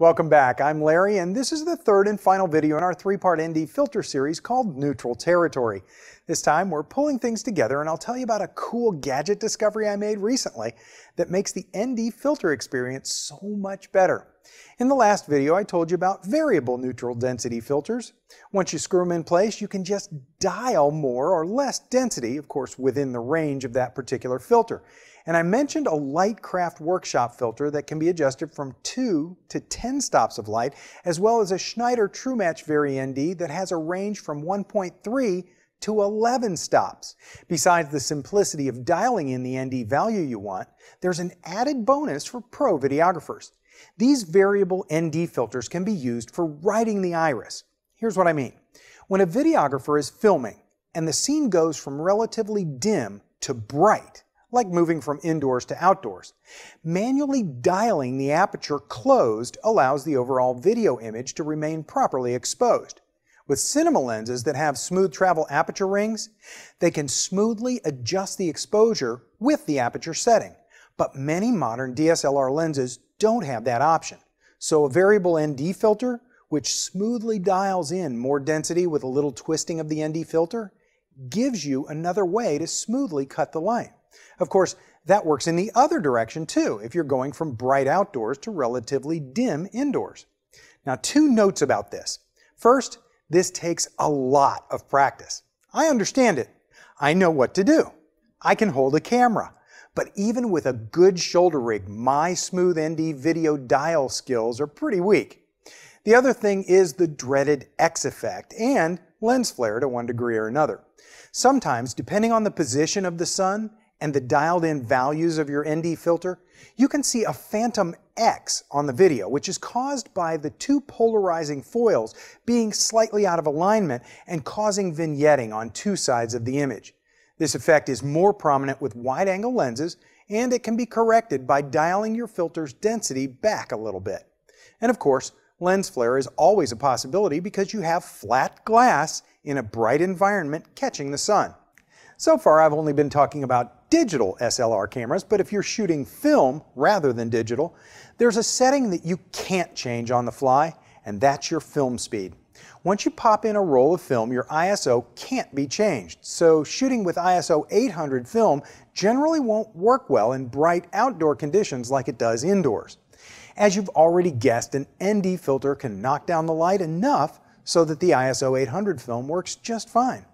Welcome back. I'm Larry, and this is the third and final video in our three-part ND filter series called Neutral Territory. This time we're pulling things together, and I'll tell you about a cool gadget discovery I made recently that makes the ND filter experience so much better. In the last video, I told you about variable neutral density filters. Once you screw them in place, you can just dial more or less density, of course within the range of that particular filter. And I mentioned a Lightcraft workshop filter that can be adjusted from 2 to 10 stops of light, as well as a Schneider TrueMatch Vari ND that has a range from 1.3 to 11 stops. Besides the simplicity of dialing in the ND value you want, there's an added bonus for pro videographers. These variable ND filters can be used for writing the iris. Here's what I mean. When a videographer is filming and the scene goes from relatively dim to bright, like moving from indoors to outdoors, manually dialing the aperture closed allows the overall video image to remain properly exposed. With cinema lenses that have smooth travel aperture rings, they can smoothly adjust the exposure with the aperture setting. But many modern DSLR lenses don't have that option. So a variable ND filter, which smoothly dials in more density with a little twisting of the ND filter, gives you another way to smoothly cut the line. Of course, that works in the other direction too, if you're going from bright outdoors to relatively dim indoors. Now, two notes about this. First, this takes a lot of practice. I understand it. I know what to do. I can hold a camera. But even with a good shoulder rig, my smooth ND video dial skills are pretty weak. The other thing is the dreaded X effect and lens flare to one degree or another. Sometimes, depending on the position of the sun and the dialed in values of your ND filter, you can see a phantom X on the video, which is caused by the two polarizing foils being slightly out of alignment and causing vignetting on two sides of the image. This effect is more prominent with wide-angle lenses, and it can be corrected by dialing your filter's density back a little bit. And of course, lens flare is always a possibility because you have flat glass in a bright environment catching the sun. So far, I've only been talking about digital SLR cameras, but if you're shooting film rather than digital, there's a setting that you can't change on the fly, and that's your film speed. Once you pop in a roll of film, your ISO can't be changed, so shooting with ISO 800 film generally won't work well in bright outdoor conditions like it does indoors. As you've already guessed, an ND filter can knock down the light enough so that the ISO 800 film works just fine.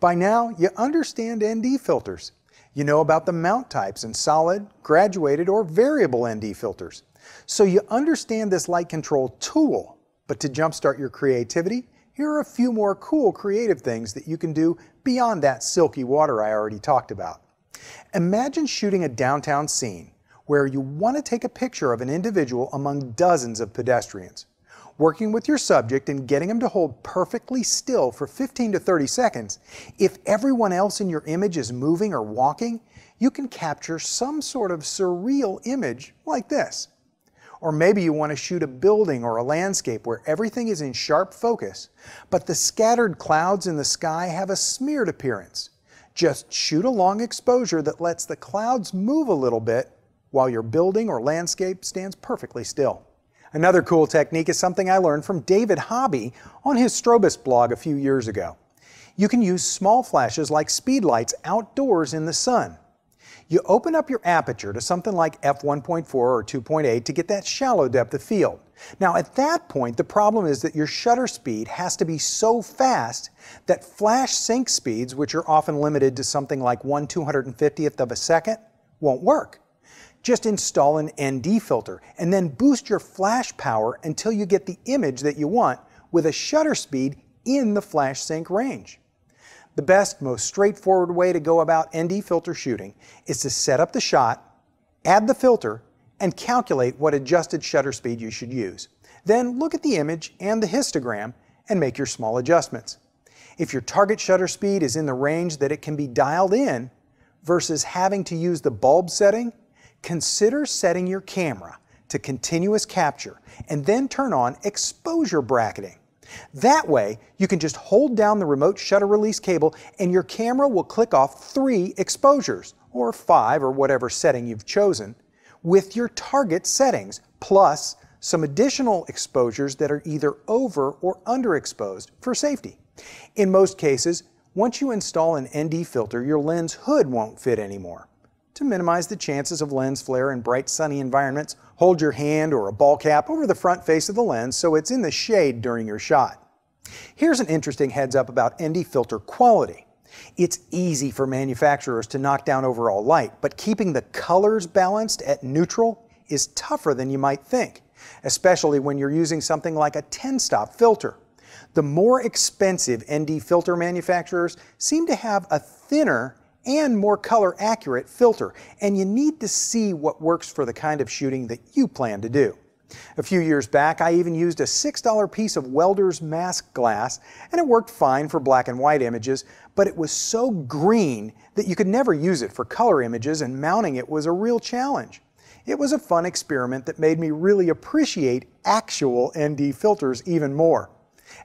By now, you understand ND filters. You know about the mount types and solid, graduated, or variable ND filters. So you understand this light control tool. But to jumpstart your creativity, here are a few more cool creative things that you can do beyond that silky water I already talked about. Imagine shooting a downtown scene where you want to take a picture of an individual among dozens of pedestrians. Working with your subject and getting him to hold perfectly still for 15 to 30 seconds, if everyone else in your image is moving or walking, you can capture some sort of surreal image like this. Or maybe you want to shoot a building or a landscape where everything is in sharp focus, but the scattered clouds in the sky have a smeared appearance. Just shoot a long exposure that lets the clouds move a little bit while your building or landscape stands perfectly still. Another cool technique is something I learned from David Hobby on his Strobist blog a few years ago. You can use small flashes like speedlights outdoors in the sun. You open up your aperture to something like f1.4 or 2.8 to get that shallow depth of field. Now at that point, the problem is that your shutter speed has to be so fast that flash sync speeds, which are often limited to something like 1/250th of a second, won't work. Just install an ND filter and then boost your flash power until you get the image that you want with a shutter speed in the flash sync range. The best, most straightforward way to go about ND filter shooting is to set up the shot, add the filter, and calculate what adjusted shutter speed you should use. Then look at the image and the histogram and make your small adjustments. If your target shutter speed is in the range that it can be dialed in versus having to use the bulb setting, consider setting your camera to continuous capture and then turn on exposure bracketing. That way, you can just hold down the remote shutter release cable and your camera will click off 3 exposures, or 5 or whatever setting you've chosen, with your target settings, plus some additional exposures that are either over or underexposed for safety. In most cases, once you install an ND filter, your lens hood won't fit anymore. To minimize the chances of lens flare in bright sunny environments, hold your hand or a ball cap over the front face of the lens so it's in the shade during your shot. Here's an interesting heads up about ND filter quality. It's easy for manufacturers to knock down overall light, but keeping the colors balanced at neutral is tougher than you might think, especially when you're using something like a 10-stop filter. The more expensive ND filter manufacturers seem to have a thinner and more color accurate filter, and you need to see what works for the kind of shooting that you plan to do. A few years back, I even used a $6 piece of welder's mask glass, and it worked fine for black and white images, but it was so green that you could never use it for color images, and mounting it was a real challenge. It was a fun experiment that made me really appreciate actual ND filters even more.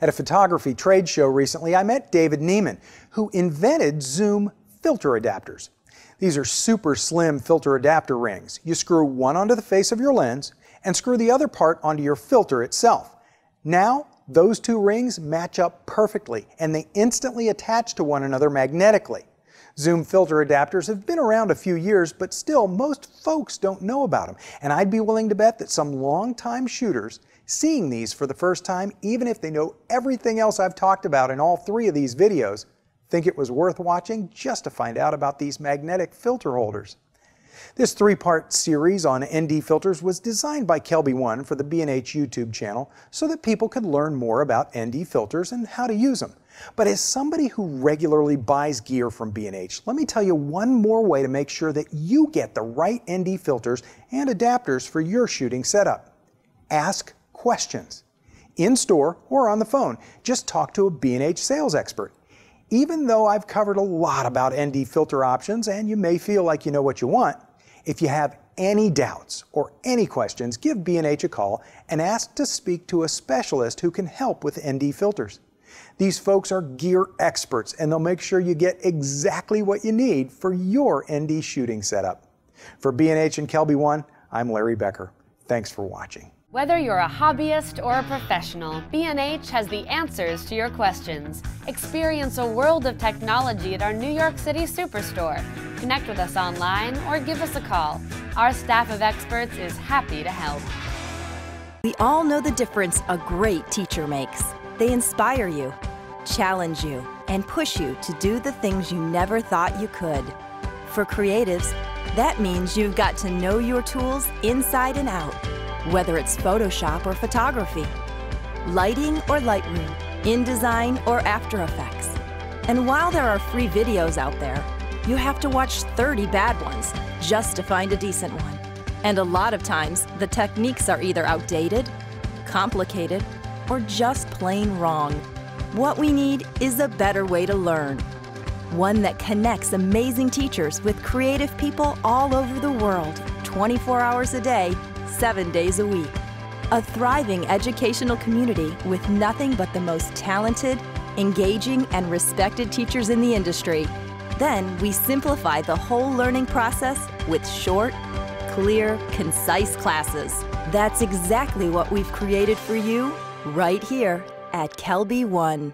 At a photography trade show recently, I met David Neiman, who invented Zoom filter adapters. These are super slim filter adapter rings. You screw one onto the face of your lens and screw the other part onto your filter itself. Now, those two rings match up perfectly and they instantly attach to one another magnetically. Zoom filter adapters have been around a few years, but still most folks don't know about them. And I'd be willing to bet that some longtime shooters seeing these for the first time, even if they know everything else I've talked about in all three of these videos, think it was worth watching just to find out about these magnetic filter holders. This three-part series on ND filters was designed by KelbyOne for the B&H YouTube channel so that people could learn more about ND filters and how to use them. But as somebody who regularly buys gear from B&H, let me tell you one more way to make sure that you get the right ND filters and adapters for your shooting setup. Ask questions. In store or on the phone, just talk to a B&H sales expert. Even though I've covered a lot about ND filter options and you may feel like you know what you want, if you have any doubts or any questions, give B&H a call and ask to speak to a specialist who can help with ND filters. These folks are gear experts and they'll make sure you get exactly what you need for your ND shooting setup. For B&H and KelbyOne, I'm Larry Becker. Thanks for watching. Whether you're a hobbyist or a professional, B&H has the answers to your questions. Experience a world of technology at our New York City Superstore. Connect with us online or give us a call. Our staff of experts is happy to help. We all know the difference a great teacher makes. They inspire you, challenge you, and push you to do the things you never thought you could. For creatives, that means you've got to know your tools inside and out. Whether it's Photoshop or photography, lighting or Lightroom, InDesign or After Effects. And while there are free videos out there, you have to watch 30 bad ones just to find a decent one. And a lot of times, the techniques are either outdated, complicated, or just plain wrong. What we need is a better way to learn. One that connects amazing teachers with creative people all over the world, 24 hours a day, 7 days a week. A thriving educational community with nothing but the most talented, engaging, and respected teachers in the industry. Then we simplify the whole learning process with short, clear, concise classes. That's exactly what we've created for you right here at KelbyOne.